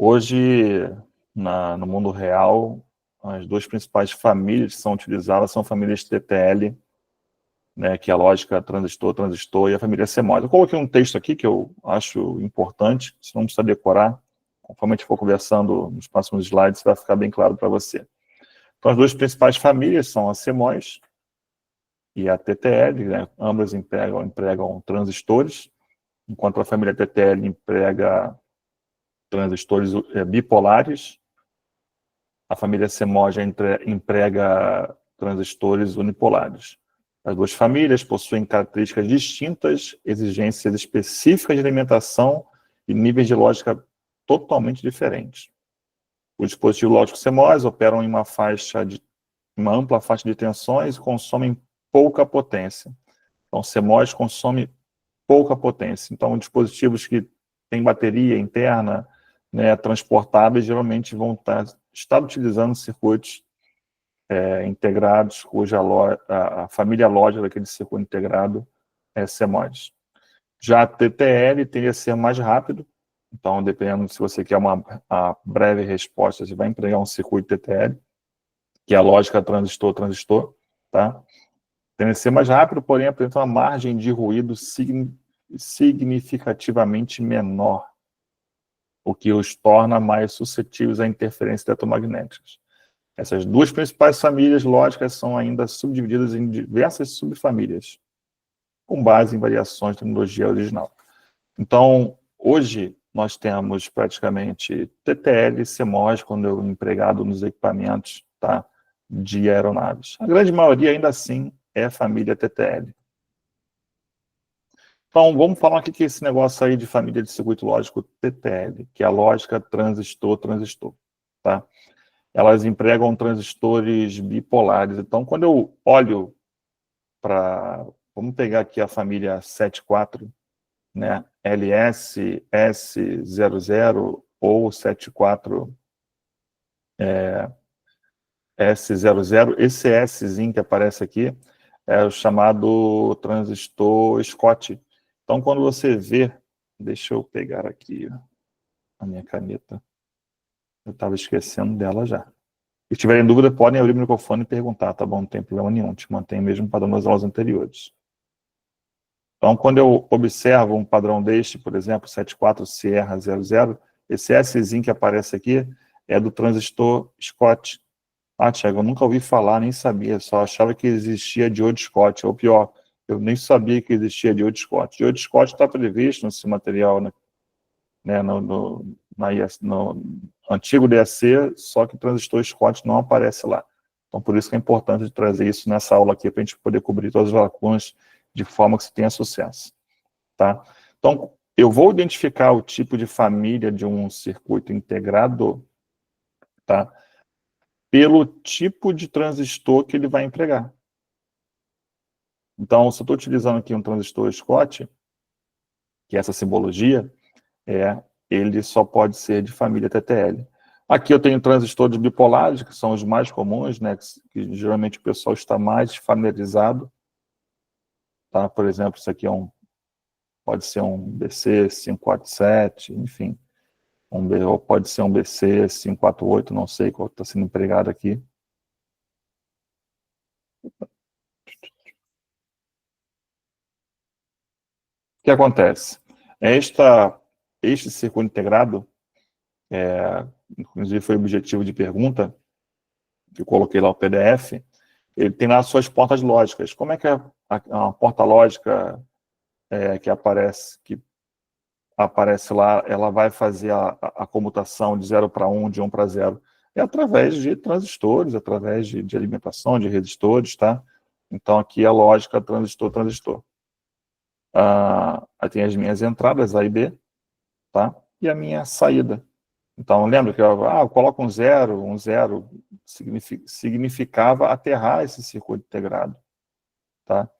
Hoje, no mundo real, as duas principais famílias que são utilizadas são famílias TTL, né, que é a lógica transistor, e a família CMOS. Eu coloquei um texto aqui que eu acho importante, você não precisa decorar, conforme a gente for conversando nos próximos slides, vai ficar bem claro para você. Então, as duas principais famílias são a CMOS e a TTL, né, ambas empregam transistores, enquanto a família TTL emprega transistores bipolares, a família CMOS já emprega transistores unipolares. As duas famílias possuem características distintas, exigências específicas de alimentação e níveis de lógica totalmente diferentes. Os dispositivos lógicos CMOS operam em uma ampla faixa de tensões e consomem pouca potência. Então, CMOS consome pouca potência. Então, dispositivos que têm bateria interna, né, transportáveis, geralmente vão estar utilizando circuitos integrados, cuja a família lógica daquele circuito integrado é CMOS. Já a TTL tende a ser mais rápido, então, dependendo se você quer uma breve resposta, você vai empregar um circuito TTL, que é a lógica transistor, tá? Tende a ser mais rápido, porém apresenta uma margem de ruído significativamente menor, o que os torna mais suscetíveis a interferências eletromagnéticas. Essas duas principais famílias lógicas são ainda subdivididas em diversas subfamílias, com base em variações da tecnologia original. Então, hoje, nós temos praticamente TTL e CMOS quando empregado nos equipamentos, tá, de aeronaves. A grande maioria, ainda assim, é a família TTL. Então, vamos falar o que é esse negócio aí de família de circuito lógico TTL, que é a lógica transistor, tá? Elas empregam transistores bipolares. Então, quando eu olho para... Vamos pegar aqui a família 74, né? LS, S00 ou 74 S00. Esse Szinho que aparece aqui é o chamado transistor Scott. Então, quando você vê... Deixa eu pegar aqui a minha caneta. Eu estava esquecendo dela já. Se tiverem dúvida, podem abrir o microfone e perguntar, tá bom? Não tem problema nenhum, te mantém o mesmo padrão das aulas anteriores. Então, quando eu observo um padrão deste, por exemplo, 74 Sierra 00, esse Szinho que aparece aqui é do transistor Scott. Ah, Thiago, eu nunca ouvi falar, nem sabia, só achava que existia diodo Scott. Ou pior, eu nem sabia que existia diodo Scott. Diodo Scott está previsto nesse material, né, no antigo DAC, só que o transistor Scott não aparece lá. Então, por isso que é importante trazer isso nessa aula aqui, para a gente poder cobrir todas as lacunas de forma que você tenha sucesso. Tá? Então, eu vou identificar o tipo de família de um circuito integrado, tá, pelo tipo de transistor que ele vai empregar. Então, se eu estou utilizando aqui um transistor Scott, que é essa simbologia, ele só pode ser de família TTL. Aqui eu tenho transistores bipolares, que são os mais comuns, né, que geralmente o pessoal está mais familiarizado. Tá? Por exemplo, isso aqui pode ser um BC547, enfim. Ou pode ser um BC548, não sei qual está sendo empregado aqui. O que acontece? Este circuito integrado, inclusive foi o objetivo de pergunta, que eu coloquei lá o PDF, ele tem lá as suas portas lógicas. Como é que a porta lógica que aparece lá, ela vai fazer a comutação de 0 para 1, de 1 para 0? É através de transistores, através de alimentação, de resistores, tá? Então, aqui é a lógica transistor. Aí tem as minhas entradas, A e B, tá? E a minha saída. Então, lembra que eu coloco um zero significava aterrar esse circuito integrado, tá?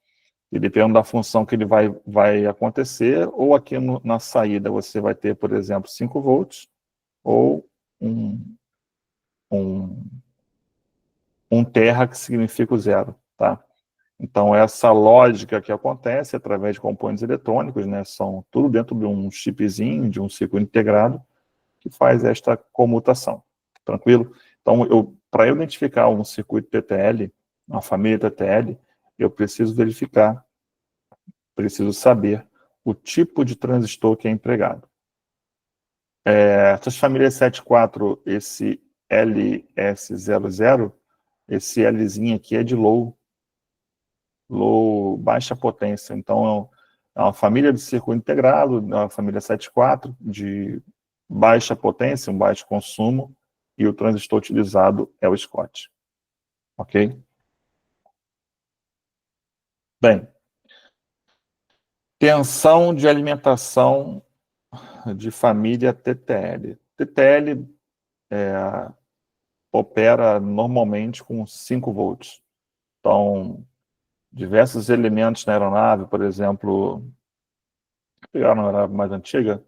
E dependendo da função que ele vai acontecer, ou aqui na saída você vai ter, por exemplo, 5 volts, ou um terra, que significa o zero, tá? Então, essa lógica que acontece através de componentes eletrônicos, né, são tudo dentro de um chipzinho, de um circuito integrado, que faz esta comutação. Tranquilo? Então, para eu identificar um circuito TTL, uma família TTL, eu preciso verificar, preciso saber o tipo de transistor que é empregado. Essas famílias 74, esse LS00, esse Lzinho aqui é de low, baixa potência. Então, é uma família de circuito integrado, é uma família 74, de baixa potência, um baixo consumo, e o transistor utilizado é o Scott. Ok? Bem, tensão de alimentação de família TTL. TTL opera normalmente com 5 volts. Então, diversos elementos na aeronave, por exemplo, pegar na aeronave mais antiga,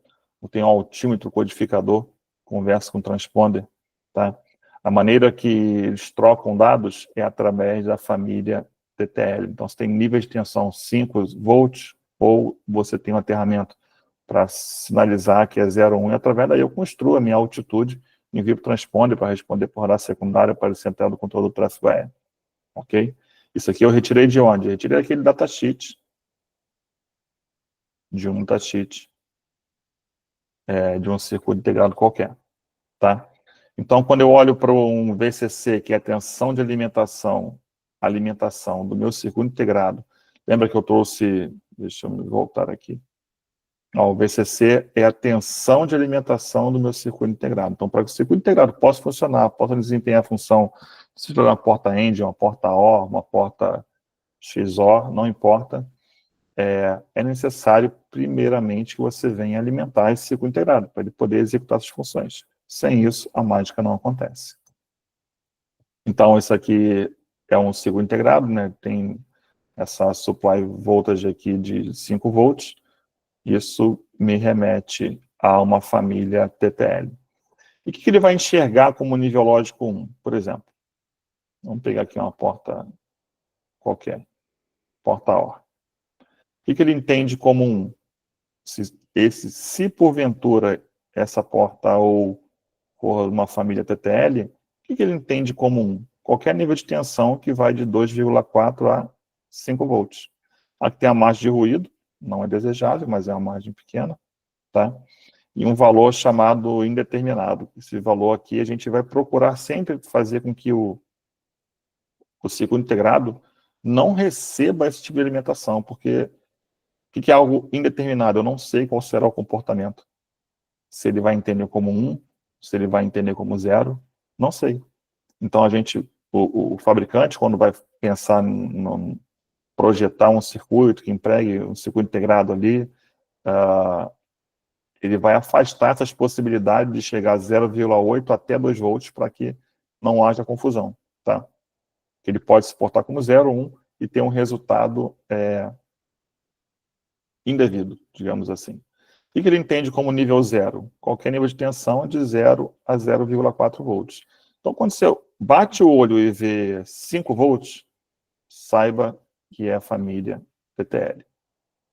tem um altímetro codificador, conversa com transponder, tá? A maneira que eles trocam dados é através da família TTL. Então, você tem níveis de tensão 5 volts, ou você tem um aterramento para sinalizar que é 0,1, e através daí eu construo a minha altitude, envio para o transponder para responder por radar secundário para o central do controle do tráfego aéreo. Ok? Isso aqui eu retirei de onde? Eu retirei aquele datasheet, de um datasheet, de um circuito integrado qualquer. Tá? Então, quando eu olho para um VCC, que é a tensão de alimentação do meu circuito integrado, lembra que eu trouxe, deixa eu me voltar aqui, o VCC é a tensão de alimentação do meu circuito integrado. Então, para que o circuito integrado possa funcionar, possa desempenhar a função, se for uma porta END, uma porta OR, uma porta XOR, não importa, é necessário, primeiramente, que você venha alimentar esse circuito integrado, para ele poder executar suas funções. Sem isso, a mágica não acontece. Então, isso aqui é um circuito integrado, né? Tem essa supply voltage aqui de 5 volts. Isso me remete a uma família TTL. E o que ele vai enxergar como nível lógico 1, por exemplo? Vamos pegar aqui uma porta qualquer, porta OR. O que ele entende como 1? Se porventura essa porta ou for uma família TTL, o que ele entende como 1? Qualquer nível de tensão que vai de 2,4 a 5 volts. Aqui tem a margem de ruído, não é desejável, mas é uma margem pequena, tá? E um valor chamado indeterminado. Esse valor aqui a gente vai procurar sempre fazer com que o circuito integrado não receba esse tipo de alimentação, porque o que é algo indeterminado? Eu não sei qual será o comportamento. Se ele vai entender como 1, se ele vai entender como 0, não sei. Então, o fabricante, quando vai pensar em projetar um circuito que empregue um circuito integrado ali, ele vai afastar essas possibilidades de chegar a 0,8 até 2 volts para que não haja confusão, tá? Ele pode se portar como 0, 1 e ter um resultado indevido, digamos assim. O que ele entende como nível 0? Qualquer nível de tensão de 0 a 0,4 volts. Então, quando você bate o olho e vê 5 volts, saiba que é a família TTL.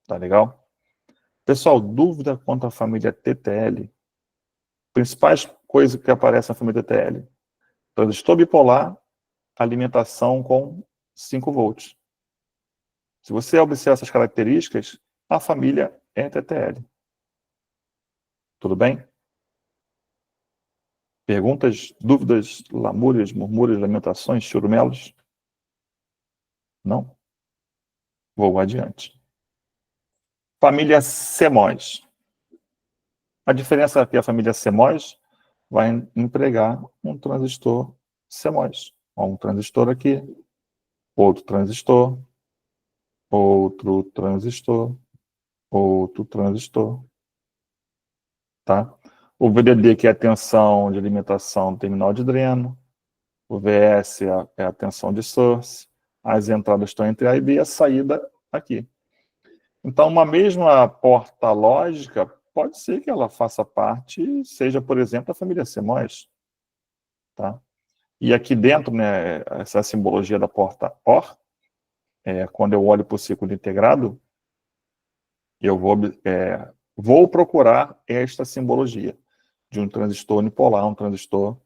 Tá legal? Pessoal, dúvida quanto à família TTL? Principais coisas que aparecem na família TTL. Transistor bipolar, alimentação com 5 volts. Se você observar essas características, a família é TTL. Tudo bem? Perguntas, dúvidas, lamúrias, murmúrios, lamentações, churumelos? Não? Vou adiante. Família CMOS. A diferença é que a família CMOS vai empregar um transistor CMOS. Um transistor aqui, outro transistor, outro transistor, outro transistor. Tá? O VDD, que é a tensão de alimentação terminal de dreno. O VS é a tensão de source. As entradas estão entre A e B, a saída aqui. Então, uma mesma porta lógica, pode ser que ela faça parte, seja, por exemplo, a família CMOS. Tá? E aqui dentro, né, essa simbologia da porta OR, quando eu olho para o ciclo integrado, eu vou procurar esta simbologia. de um transistor unipolar, um transistor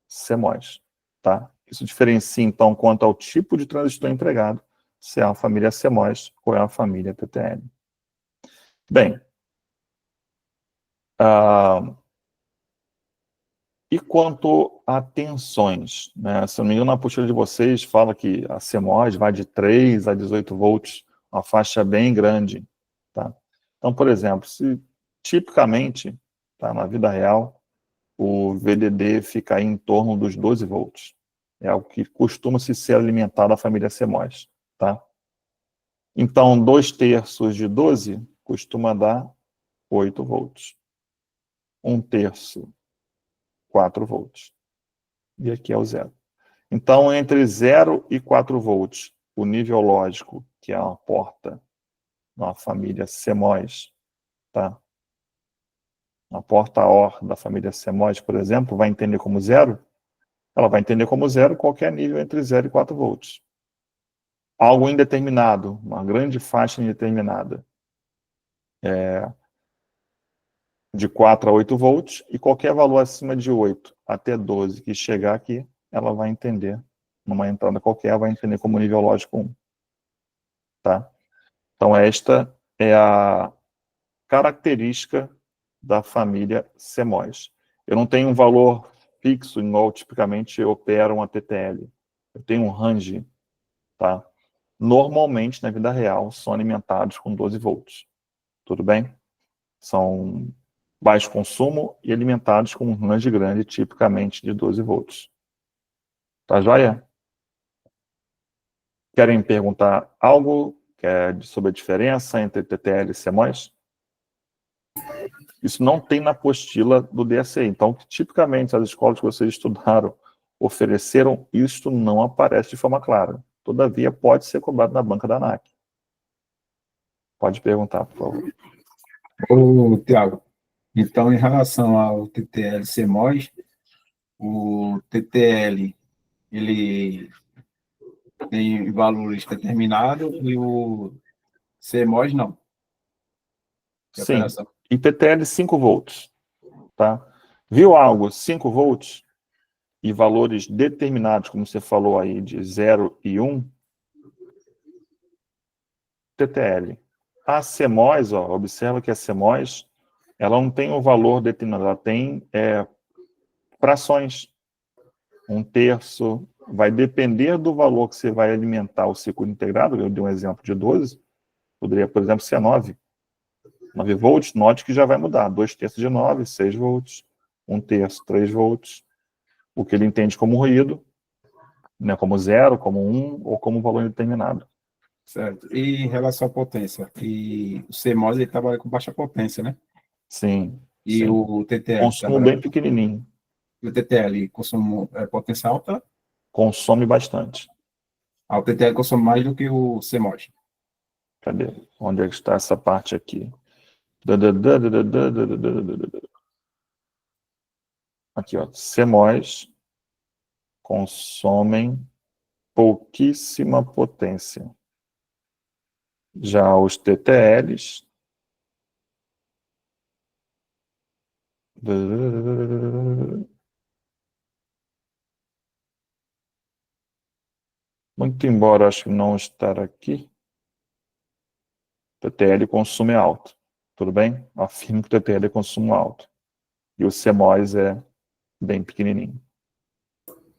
CMOS, tá? Isso diferencia, então, quanto ao tipo de transistor empregado, se é uma família CMOS ou é uma família TTL. Bem, e quanto a tensões, né? Se eu não me engano, na apostila de vocês fala que a CMOS vai de 3 a 18 volts, uma faixa bem grande, tá? Então, por exemplo, se tipicamente, tá, na vida real, o VDD fica aí em torno dos 12 volts. É algo que costuma-se ser alimentado a família CMOS, tá? Então, 2/3 de 12 costuma dar 8 volts. 1/3, 4 volts. E aqui é o zero. Então, entre 0 e 4 volts, o nível lógico, que é uma porta, uma família CMOS, tá? A porta OR da família CMOS, por exemplo, vai entender como zero? Ela vai entender como zero qualquer nível entre 0 e 4 volts. Algo indeterminado, uma grande faixa indeterminada, de 4 a 8 volts, e qualquer valor acima de 8 até 12 que chegar aqui, ela vai entender, numa entrada qualquer, vai entender como nível lógico 1. Tá? Então, esta é a característica da família CMOS. Eu não tenho um valor fixo, igual tipicamente opera uma TTL. Eu tenho um range, tá? Normalmente, na vida real, são alimentados com 12 volts. Tudo bem? São baixo consumo e alimentados com um range grande, tipicamente de 12 volts. Tá joia? Querem perguntar algo sobre a diferença entre TTL e CMOS? Isso não tem na apostila do DSE. Então, tipicamente, as escolas que vocês estudaram ofereceram, isto não aparece de forma clara. Todavia, pode ser cobrado na banca da ANAC. Pode perguntar, por favor. Ô, Tiago, então, em relação ao TTL CMOS, o TTL, ele tem valores determinados e o CMOS não. Que Sim. operação? E TTL 5 volts. Tá? Viu algo 5 volts e valores determinados, como você falou aí, de 0 e 1, TTL. A CMOS, ó, observa que a CMOS, ela não tem um valor determinado, ela tem frações. 1/3, vai depender do valor que você vai alimentar o circuito integrado. Eu dei um exemplo de 12, poderia, por exemplo, ser 9 volts, note que já vai mudar, 2/3 de 9, 6 volts, 1/3, 3 volts, o que ele entende como ruído, né, como 0, como 1 ou como valor indeterminado. Certo. E em relação à potência, e o CMOS ele trabalha com baixa potência, né? Sim, E sim. o TTL Consumo trabalha bem pequenininho, com o TTL consumo potência alta, consome bastante. o TTL consome mais do que o CMOS. Cadê? Onde é que está essa parte aqui? Aqui, ó. CMOS consomem pouquíssima potência. Já os TTLs muito embora acho que não estar aqui, TTL consumo é alto. Tudo bem? Afirmo que o TTL é consumo alto. E o CMOS é bem pequenininho.